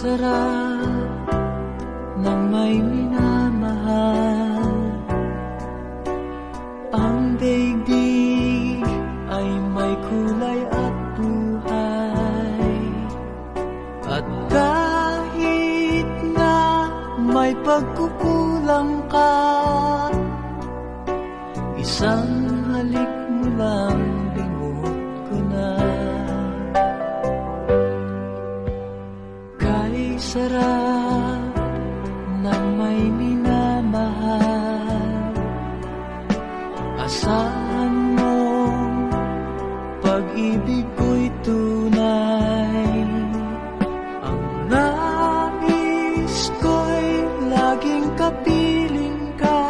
sarap ng may minamahal. Ang daigdig ay may kulay at buhay. At kahit na may pagkukulang ka, isang halik mo lang limot ko na. Kay sarap ng may minamahal, asahan mo pag-ibig ko'y tunay. Ang nais ko'y laging kapiling ka.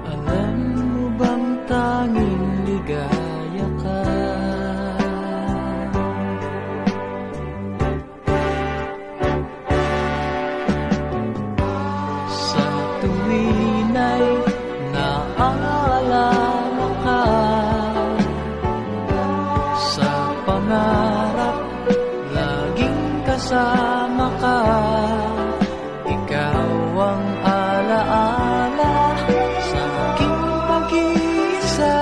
Alam mo bang tanging ligaya ka? Sa tuwin ay naaalala ka, sa pangarap laging kasama ka. Ikaw ang alaala sa aking pag-iisa.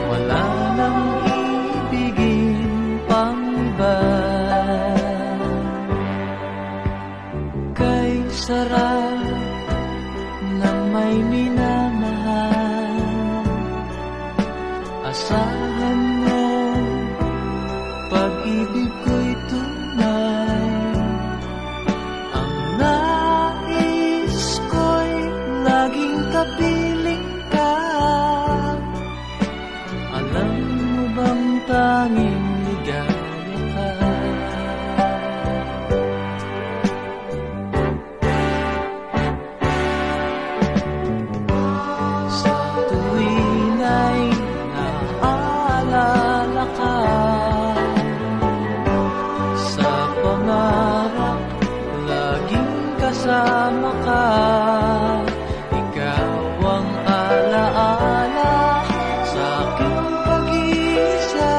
Wala nang ibigin pang iba. Kay sarap ng may minamahal, asahan mo pag-ibig ko'y tunay. Ang nais ko'y laging kapiling ka. Alam mo bang tanging ligaya ka? Sa tuwin ay naaalala ka, sa pangarap laging kasama ka. Ikaw ang alaala sa aking pag-iisa.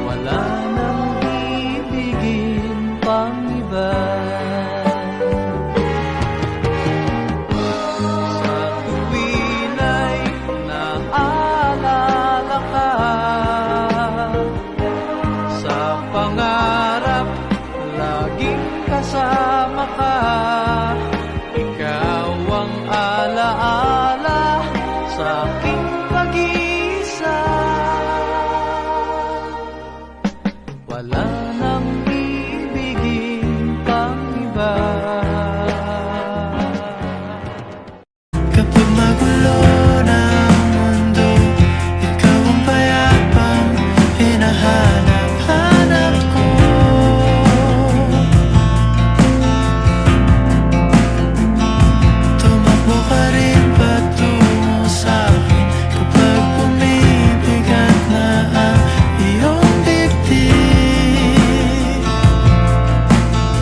Wala nang ibigin pang iba. Sa tuwin ay naaalala ka, sa pangarap laging kasama ka. Ikaw ang alaala sa aking pag-iisa. Wala nang ibigin pang iba. Kapag magulo ng mundo, ikaw ang payapang hinahanap-hanap ko. Tumakbo ka rin patungo sa'kin kapag bumibigat na ang iyong dibdib.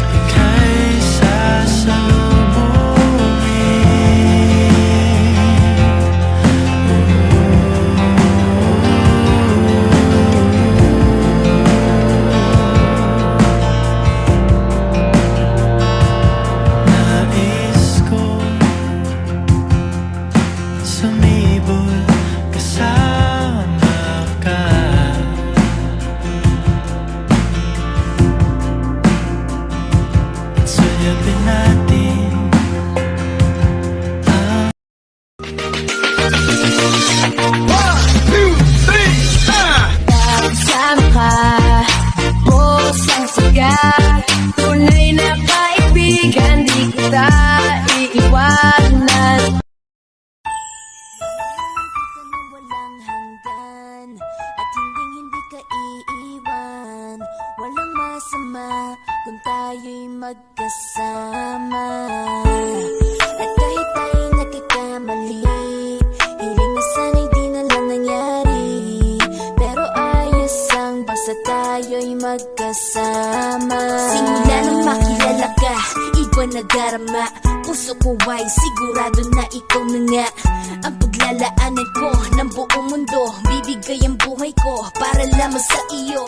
Ika'y nais ko sumibol kasama ka. At suyapin natin ang Kasama ka, pusang siga, tunay na kaibigan, di kita iiwanan. Walang hanggan, at hindi ka iiwan. Walang masama kung tayo'y magkasama. At kahit tayo'y nagkakamali, hiling na sana'y di na lang nangyari. Pero ayos ang basta tayo'y magkasama. Simula nang makilala ka, iba na darama. Puso ko ay sigurado na ikaw na nga ang paglalaanan ko ng buong mundo. Bibigay ang buhay ko para lamang sa iyo.